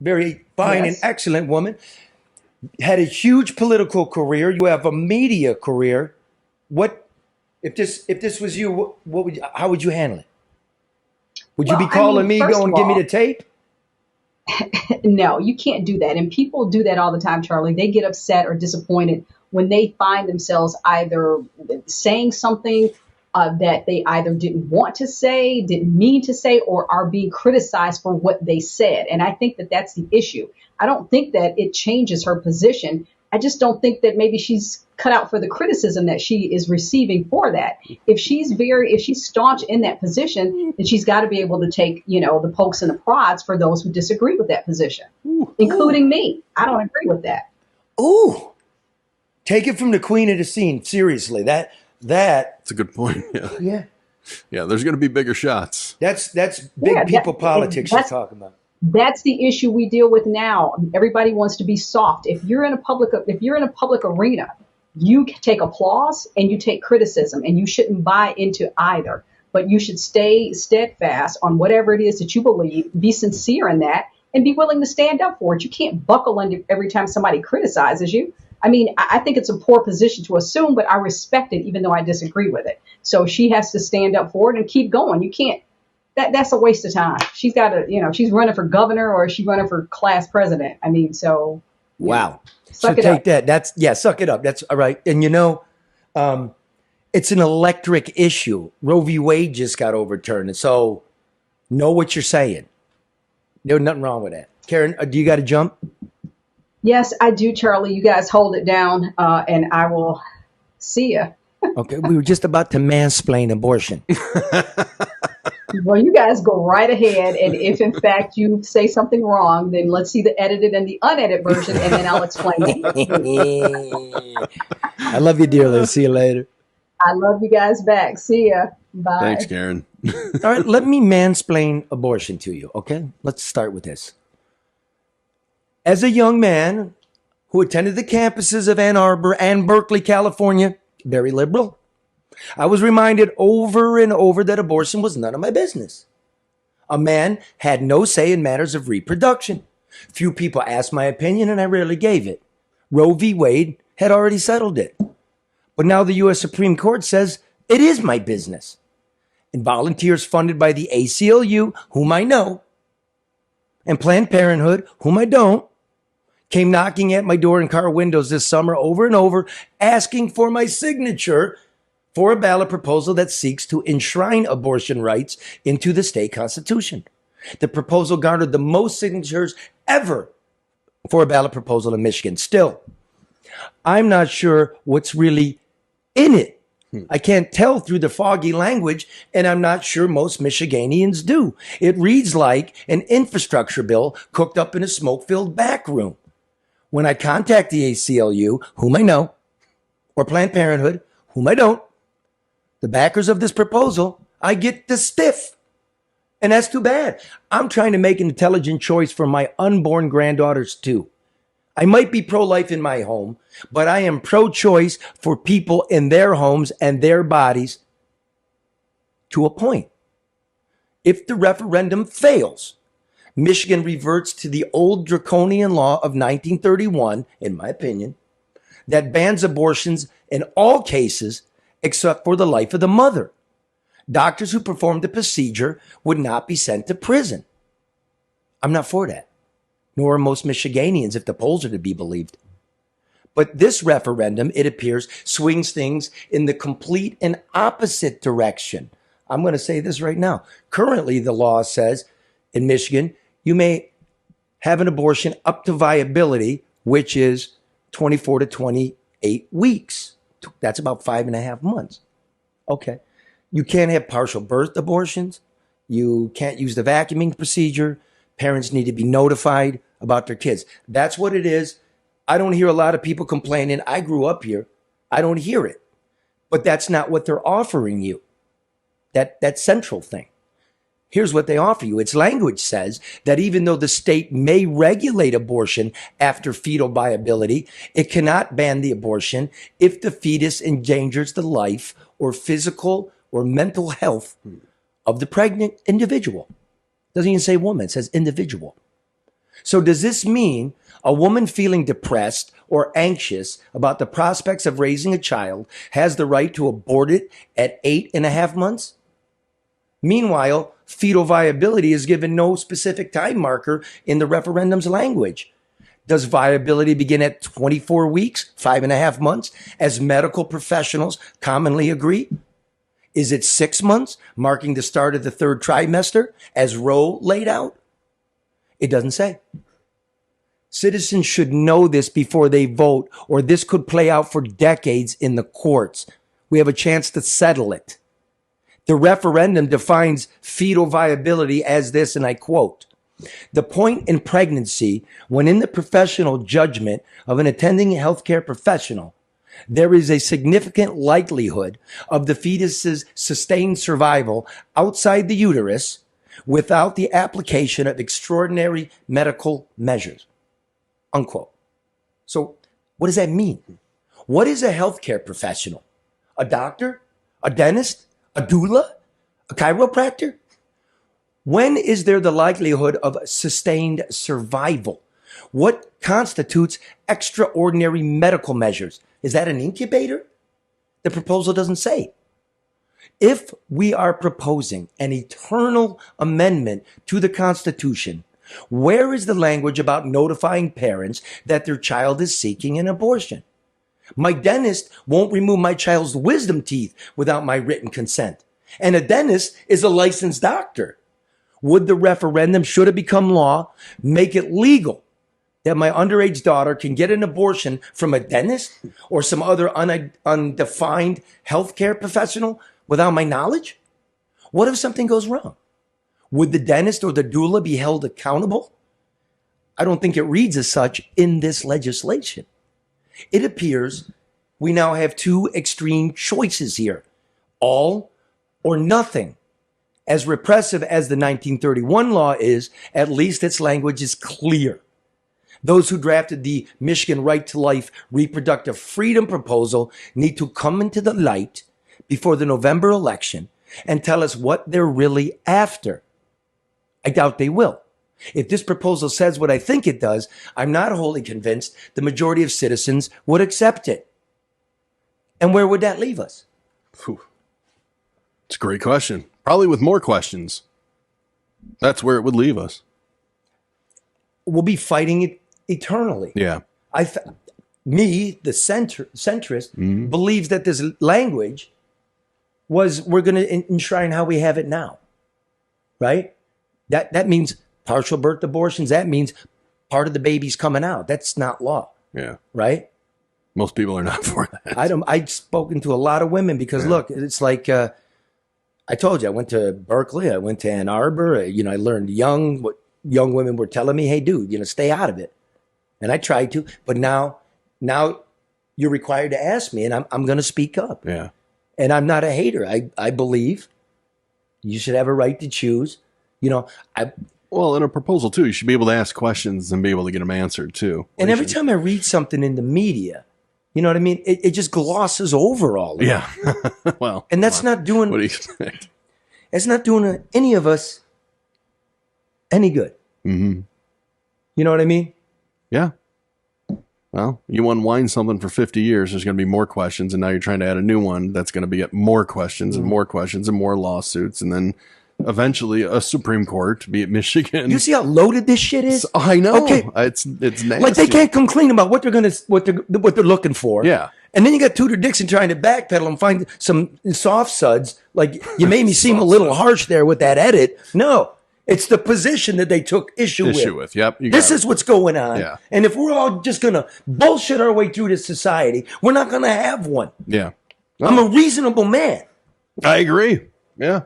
very fine and excellent woman, had a huge political career. You have a media career. What if this was you? What would how would you handle it? Would you be calling me, going, give me the tape? No, you can't do that. And people do that all the time, Charlie. They get upset or disappointed when they find themselves either saying something that they either didn't want to say, didn't mean to say, or are being criticized for what they said. And I think that that's the issue. I don't think that it changes her position. I just don't think that maybe she's cut out for the criticism that she is receiving for that. If she's staunch in that position, then she's got to be able to take, the pokes and the prods for those who disagree with that position, including me. I don't agree with that. Ooh, take it from the queen of the scene. Seriously, that's a good point. Yeah. Yeah. There's going to be bigger shots. That's big people politics you're talking about. That's the issue we deal with now. Everybody wants to be soft. If you're in a public arena, you take applause and you take criticism, and you shouldn't buy into either. But you should stay steadfast on whatever it is that you believe, be sincere in that, and be willing to stand up for it. You can't buckle under every time somebody criticizes you. I mean, I think it's a poor position to assume, but I respect it even though I disagree with it. So she has to stand up for it and keep going. You can't. That's a waste of time. She's got to, she's running for governor or she's running for class president. I mean, so. Wow. So take that. Suck it up. That's all right. And it's an electric issue. Roe v. Wade just got overturned. And so know what you're saying. There's nothing wrong with that. Karen, do you got to jump? Yes, I do, Charlie. You guys hold it down and I will see you. Okay. We were just about to mansplain abortion. Well, you guys go right ahead. And if, in fact, you say something wrong, then let's see the edited and the unedited version, and then I'll explain it. I love you dearly. See you later. I love you guys back. See ya. Bye. Thanks, Karen. All right, let me mansplain abortion to you, okay? Let's start with this. As a young man who attended the campuses of Ann Arbor and Berkeley, California, very liberal, I was reminded over and over that abortion was none of my business. A man had no say in matters of reproduction. Few people asked my opinion, and I rarely gave it. Roe v. Wade had already settled it. But now the U.S. Supreme Court says it is my business. And volunteers funded by the ACLU, whom I know, and Planned Parenthood, whom I don't, came knocking at my door and car windows this summer over and over, asking for my signature for a ballot proposal that seeks to enshrine abortion rights into the state constitution. The proposal garnered the most signatures ever for a ballot proposal in Michigan. Still, I'm not sure what's really in it. I can't tell through the foggy language, and I'm not sure most Michiganians do. It reads like an infrastructure bill cooked up in a smoke-filled back room. When I contact the ACLU, whom I know, or Planned Parenthood, whom I don't, the backers of this proposal, I get the stiff. And that's too bad. I'm trying to make an intelligent choice for my unborn granddaughters too. I might be pro-life in my home, but I am pro-choice for people in their homes and their bodies to a point. If the referendum fails, Michigan reverts to the old draconian law of 1931, in my opinion, that bans abortions in all cases except for the life of the mother. Doctors who performed the procedure would not be sent to prison. I'm not for that, nor are most Michiganians if the polls are to be believed. But this referendum, it appears, swings things in the complete and opposite direction. I'm going to say this right now. Currently, the law says in Michigan, you may have an abortion up to viability, which is 24 to 28 weeks. That's about 5.5 months. Okay. You can't have partial birth abortions. You can't use the vacuuming procedure. Parents need to be notified about their kids. That's what it is. I don't hear a lot of people complaining. I grew up here. I don't hear it. But that's not what they're offering you. That central thing. Here's what they offer you. Its language says that even though the state may regulate abortion after fetal viability, it cannot ban the abortion if the fetus endangers the life or physical or mental health of the pregnant individual. Doesn't even say woman, it says individual. So does this mean a woman feeling depressed or anxious about the prospects of raising a child has the right to abort it at 8.5 months? Meanwhile, fetal viability is given no specific time marker in the referendum's language. Does viability begin at 24 weeks, 5.5 months, as medical professionals commonly agree? Is it 6 months, marking the start of the third trimester, as Roe laid out? It doesn't say. Citizens should know this before they vote, or this could play out for decades in the courts. We have a chance to settle it. The referendum defines fetal viability as this, and I quote, "The point in pregnancy when in the professional judgment of an attending healthcare professional, there is a significant likelihood of the fetus's sustained survival outside the uterus without the application of extraordinary medical measures," unquote. So what does that mean? What is a healthcare professional? A doctor? A dentist? A doula? A chiropractor? When is there the likelihood of sustained survival? What constitutes extraordinary medical measures? Is that an incubator? The proposal doesn't say. If we are proposing an eternal amendment to the Constitution, where is the language about notifying parents that their child is seeking an abortion? My dentist won't remove my child's wisdom teeth without my written consent. And a dentist is a licensed doctor. Would the referendum, should it become law, make it legal that my underage daughter can get an abortion from a dentist or some other undefined healthcare professional without my knowledge? What if something goes wrong? Would the dentist or the doula be held accountable? I don't think it reads as such in this legislation. It appears we now have two extreme choices here: all or nothing. As repressive as the 1931 law is, at least its language is clear. Those who drafted the Michigan Right to Life Reproductive Freedom proposal need to come into the light before the November election and tell us what they're really after. I doubt they will. If this proposal says what I think it does, I'm not wholly convinced the majority of citizens would accept it. And where would that leave us? Whew. It's a great question. Probably with more questions. That's where it would leave us. We'll be fighting it eternally. Yeah. The centrist, believes that this language we're going to enshrine how we have it now, right? That means partial birth abortions. That means part of the baby's coming out. That's not law. Yeah. Right? Most people are not for that. I've spoken to a lot of women because look, it's like, I told you, I went to Berkeley, I went to Ann Arbor, I learned what young women were telling me, hey dude, stay out of it. And I tried to, but now you're required to ask me and I'm going to speak up. Yeah. And I'm not a hater. I believe you should have a right to choose. Well, in a proposal too, you should be able to ask questions and be able to get them answered too. And every time I read something in the media, you know what I mean? It just glosses over all of it. Yeah. Well, and that's not doing, what do you expect? It's not doing any of us any good. Mm-hmm. You know what I mean? Yeah. Well, you unwind something for 50 years, there's going to be more questions. And now you're trying to add a new one that's going to be more questions and more questions and more lawsuits. And then eventually a Supreme Court, be it Michigan. You see how loaded this shit is? I know. Okay. It's nasty. Like they can't come clean about what they're looking for. Yeah. And then you got Tudor Dixon trying to backpedal and find some soft suds. Like you made me seem a little harsh there with that edit. No, it's the position that they took issue with. Yep. This is what's going on. Yeah. And if we're all just going to bullshit our way through this society, we're not going to have one. Yeah. I'm a reasonable man. I agree. Yeah.